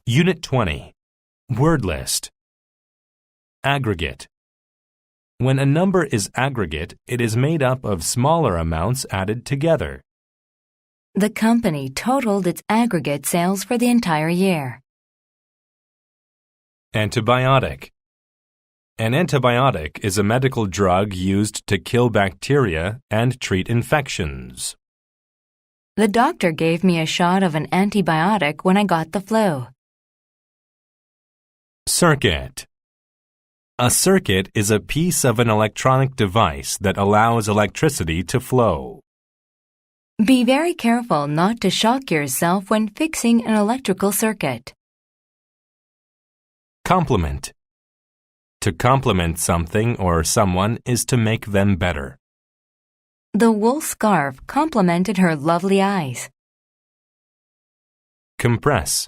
Unit 20. Word list. Aggregate. When a number is aggregate, it is made up of smaller amounts added together. The company totaled its aggregate sales for the entire year. Antibiotic. An antibiotic is a medical drug used to kill bacteria and treat infections. The doctor gave me a shot of an antibiotic when I got the flu. Circuit. A circuit is a piece of an electronic device that allows electricity to flow. Be very careful not to shock yourself when fixing an electrical circuit. Compliment. To compliment something or someone is to make them better. The wool scarf complimented her lovely eyes. Compress.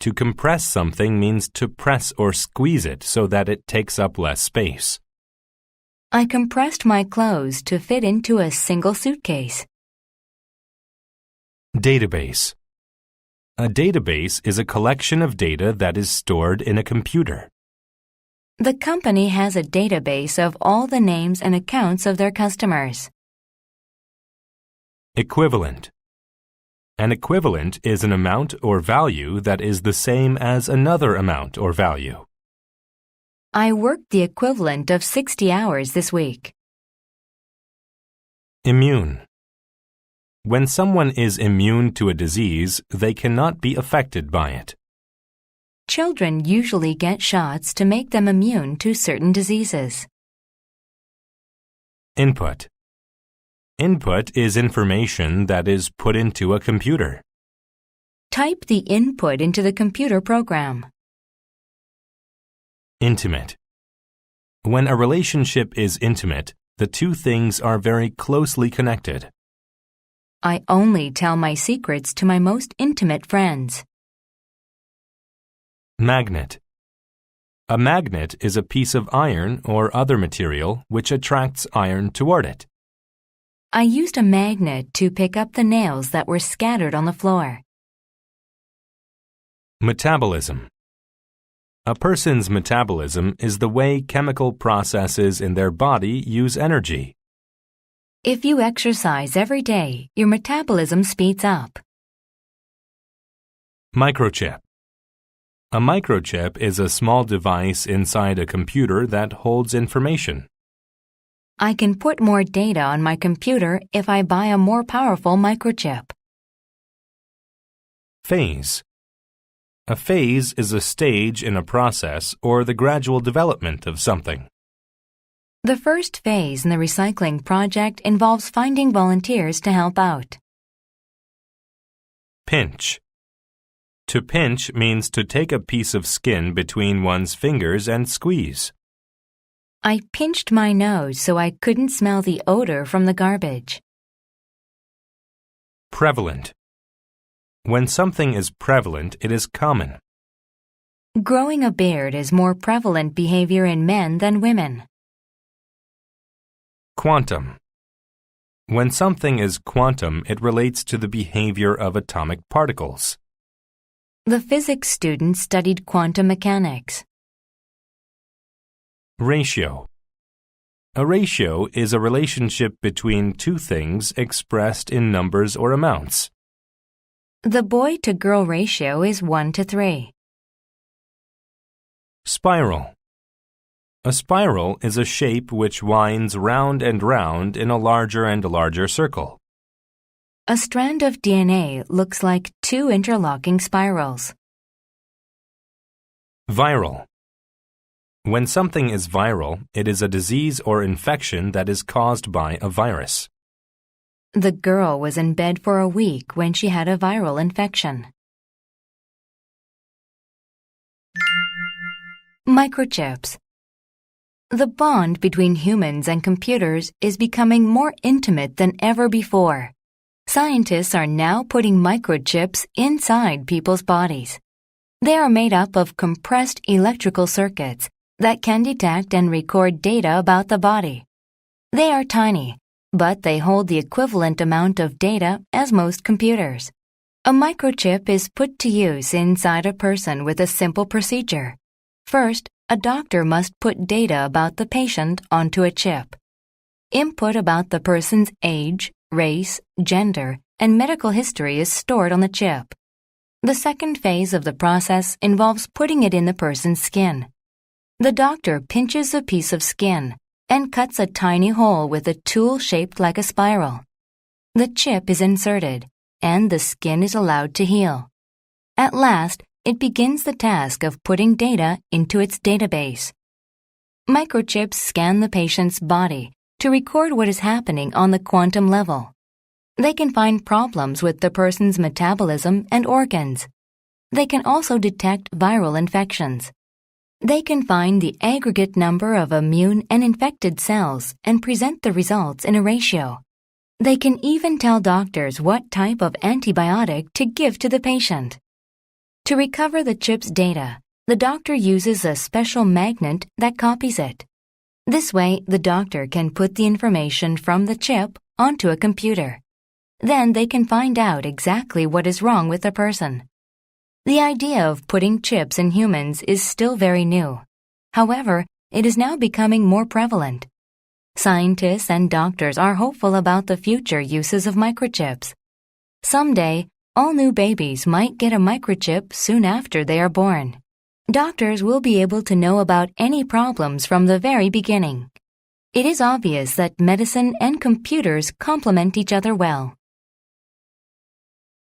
To compress something means to press or squeeze it so that it takes up less space. I compressed my clothes to fit into a single suitcase. Database. A database is a collection of data that is stored in a computer. The company has a database of all the names and accounts of their customers. Equivalent. An equivalent is an amount or value that is the same as another amount or value. I worked the equivalent of 60 hours this week. Immune. When someone is immune to a disease, they cannot be affected by it. Children usually get shots to make them immune to certain diseases. Input. Input is information that is put into a computer. Type the input into the computer program. Intimate. When a relationship is intimate, the two things are very closely connected. I only tell my secrets to my most intimate friends. Magnet. A magnet is a piece of iron or other material which attracts iron toward it. I used a magnet to pick up the nails that were scattered on the floor. Metabolism. A person's metabolism is the way chemical processes in their body use energy. If you exercise every day, your metabolism speeds up. Microchip. A microchip is a small device inside a computer that holds information. I can put more data on my computer if I buy a more powerful microchip. Phase. A phase is a stage in a process or the gradual development of something. The first phase in the recycling project involves finding volunteers to help out. Pinch. To pinch means to take a piece of skin between one's fingers and squeeze. I pinched my nose so I couldn't smell the odor from the garbage. Prevalent. When something is prevalent, it is common. Growing a beard is more prevalent behavior in men than women. Quantum. When something is quantum, it relates to the behavior of atomic particles. The physics student studied quantum mechanics. Ratio. A ratio is a relationship between two things expressed in numbers or amounts. The boy-to-girl ratio is 1:3. Spiral. A spiral is a shape which winds round and round in a larger and larger circle. A strand of DNA looks like two interlocking spirals. Viral. When something is viral, it is a disease or infection that is caused by a virus. The girl was in bed for a week when she had a viral infection. Microchips. The bond between humans and computers is becoming more intimate than ever before. Scientists are now putting microchips inside people's bodies. They are made up of compressed electrical circuits that can detect and record data about the body. They are tiny, but they hold the equivalent amount of data as most computers. A microchip is put to use inside a person with a simple procedure. First, a doctor must put data about the patient onto a chip. Input about the person's age, race, gender, and medical history is stored on the chip. The second phase of the process involves putting it in the person's skin. The doctor pinches a piece of skin and cuts a tiny hole with a tool shaped like a spiral. The chip is inserted, and the skin is allowed to heal. At last, it begins the task of putting data into its database. Microchips scan the patient's body to record what is happening on the quantum level. They can find problems with the person's metabolism and organs. They can also detect viral infections. They can find the aggregate number of immune and infected cells and present the results in a ratio. They can even tell doctors what type of antibiotic to give to the patient. To recover the chip's data, the doctor uses a special magnet that copies it. This way, the doctor can put the information from the chip onto a computer. Then they can find out exactly what is wrong with the person. The idea of putting chips in humans is still very new. However, it is now becoming more prevalent. Scientists and doctors are hopeful about the future uses of microchips. Someday, all new babies might get a microchip soon after they are born. Doctors will be able to know about any problems from the very beginning. It is obvious that medicine and computers complement each other well.